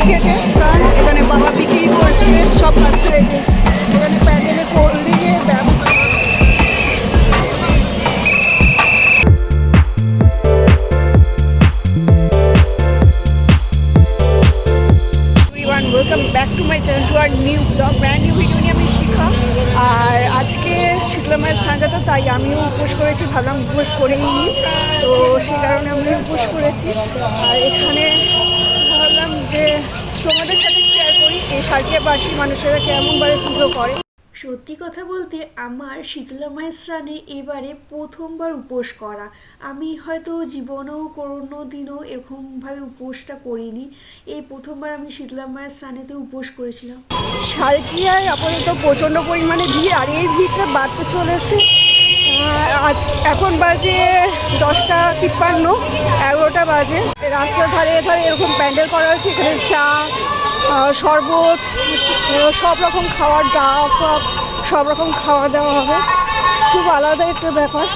টিকেটে কারণ এখানে বাবা বিক্রি করছে সব কাজটা। এই যে এখানে প্যান্ডেলে কোল্ড ড্রিঙ্কের ব্যবস্থা। Welcome back to my channel, to our new vlog, brand new video নিয়ে আমি শিখা। আর আজকে শীতলা মায়ের স্থানটা, তো তাই আমিও উপোস করেছি, ভাবলাম উপোস করেই নিই, তো সেই কারণে আমি উপোস করেছি। আর এখানে ভাবলাম যে তোমাদের সাথে শেয়ার করি এই সার্কিয়াবাসী মানুষেরা কেমনভাবে পুজো করে। সত্যি কথা বলতে আমার শীতলা মায়ের স্নানে এবারে প্রথমবার উপোস করা। আমি হয়তো জীবনেও কোনো দিনও এরকমভাবে উপোসটা করিনি, এই প্রথমবার আমি শীতলা মায়ের স্নানেতে উপোস করেছিলাম। সার্কিয়ায় আপাতত প্রচণ্ড পরিমাণে ভিড়, আর এই ভিড়টা বাড়তে চলেছে। আজ এখন বাজে 10:53, 11টা বাজে। রাস্তার ধারে ধারে এরকম প্যান্ডেল করা হয়েছে, এখানে চা, শরবত, সব রকম খাওয়ার, ডাব ফাব সব রকম খাওয়া দাওয়া হবে। খুব আলাদা একটা ব্যাপার।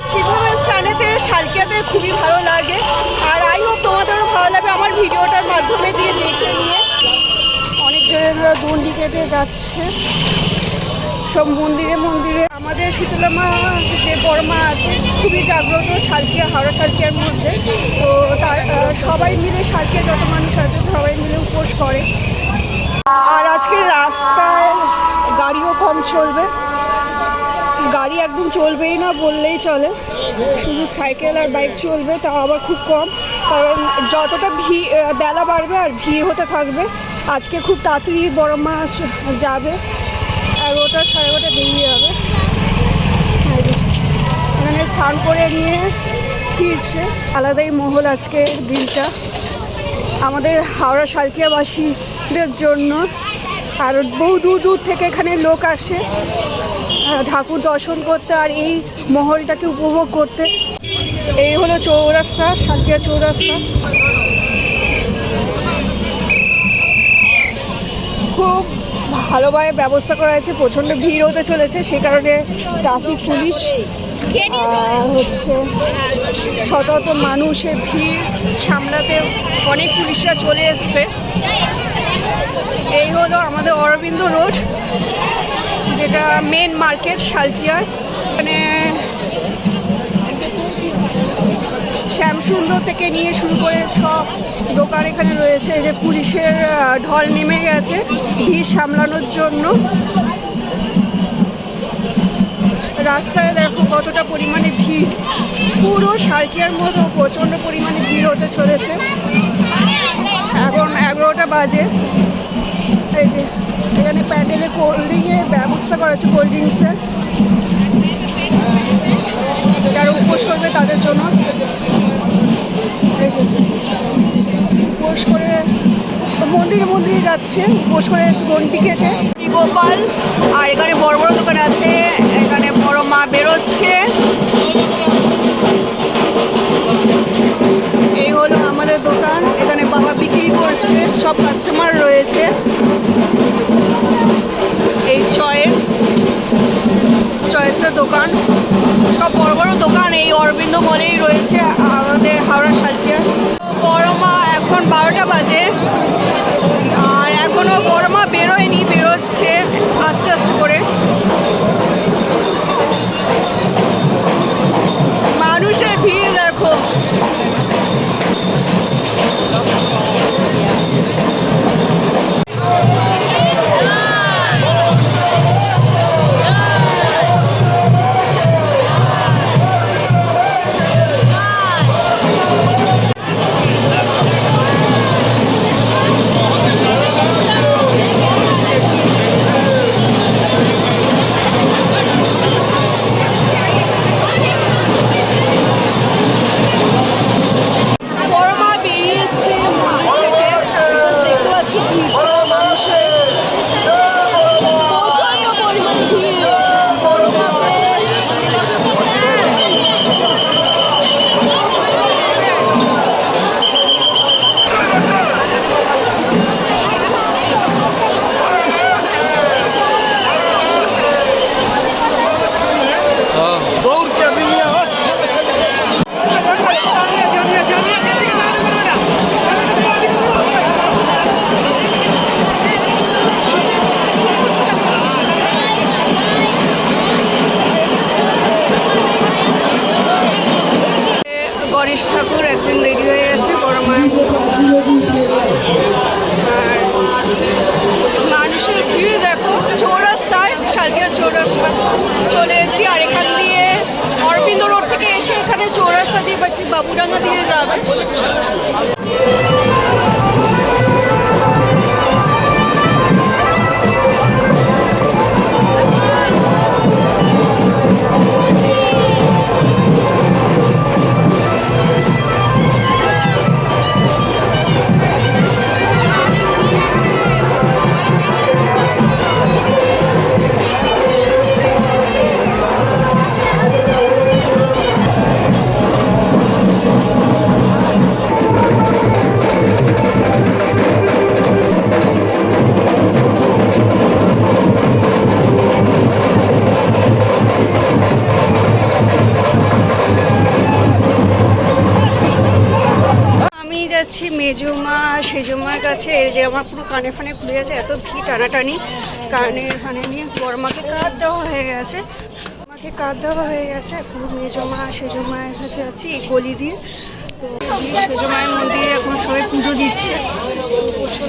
শীতলা স্থানেতে সার্কিয়াতে খুবই ভালো লাগে, আর আই হোপ তোমাদেরও ভালো লাগবে আমার ভিডিওটার মাধ্যমে দিয়ে দেখে নিয়ে। অনেকজনেরা দণ্ডি কেটে যাচ্ছে সব মন্দিরে মন্দিরে। আমাদের শীতলা মা যে বড় মা আছে খুবই জাগ্রত সার্কিয়া, হাওড়া সার্কিয়ার মধ্যে। তো সবাই মিলে সার্কিয়া যত মানুষ আছে সবাই মিলে উপোস করে। আর আজকে রাস্তায় গাড়িও কম চলবে, গাড়ি একদম চলবেই না বললেই চলে, শুধু সাইকেল আর বাইক চলবে, তাও আবার খুব কম, কারণ যতটা বেলা বাড়বে আর ভিড় হতে থাকবে। আজকে খুব তাড়াতাড়ি বড় মা যাবে, 11টা 11:30 বেরিয়ে যাবে। এখানে স্নান করে নিয়ে ফিরছে। আলাদাই মহল আজকে দিনটা আমাদের হাওড়া সার্কিয়াবাসীদের জন্য। আর বহু দূর দূর থেকে এখানে লোক আসে ঠাকুর দর্শন করতে আর এই মহলটাকে উপভোগ করতে। এই হলো চৌরাস্তা, সার্কিয়া চৌরাস্তা। খুব ভালোভাবে ব্যবস্থা করা আছে, প্রচণ্ড ভিড় হতে চলেছে, সে কারণে ট্রাফিক পুলিশ হচ্ছে শত শত মানুষের ভিড় সামলাতে অনেক পুলিশরা চলে এসছে। এই হলো আমাদের অরবিন্দ রোড, যেটা মেন মার্কেট সার্কিয়ার। মানে শ্যামসুন্দর থেকে নিয়ে শুরু করে সব দোকান এখানে রয়েছে। যে পুলিশের ঢল নেমে গেছে ভিড় সামলানোর জন্য। রাস্তায় দেখো কতটা পরিমাণে ভিড়, পুরো সার্কিয়ার মতো প্রচণ্ড পরিমাণে ভিড় হতে চলেছে। এখন 11টা বাজে। এই যে এখানে প্যান্ডেলে কোল্ড ড্রিঙ্কের ব্যবস্থা করা আছে, কোল্ড ড্রিঙ্কসের, যারা উপোস করবে তাদের জন্য। এই যে উপোস করে মন্দিরে মন্দিরে যাচ্ছে, উপোস করে দণ্ডি কেটে। গোপাল আর এখানে বড় বড় দোকান আছে, এখানে বড় মা বেরোচ্ছে। এই হলো আমাদের দোকান, এখানে বাবা বিক্রি করছে, সব কাস্টমার রয়েছে। এই চয়েসের দোকান, সব বড় বড় দোকান এই অরবিন্দ মলেই রয়েছে আমাদের হাওড়া সার্কিয়া। বড় মা এখন 12টা বাজে, আর এখনও বড় মা বেরোয়নি, বেরোচ্ছে আস্তে আস্তে করে। মানুষের ভিড় দেখো। বাবুডাঙ্গা দিয়ে যাবে। আমি যাচ্ছি মেজমা সেজমার কাছে। এই যে আমার পুরো কানে ফানে খুলে গেছে, এত ভিড় টানাটানি। কানে ফানে নিয়ে বড়মাকে কাঁধ দেওয়া হয়ে গেছে, আমাকে কাঁধ দেওয়া হয়ে গেছে। এখন মেজমা সেজমায়ের কাছে আছি এই গলি দিয়ে। তো সেজমায়ের মন্দিরে এখন সবাই পুজো দিচ্ছে, প্রচণ্ড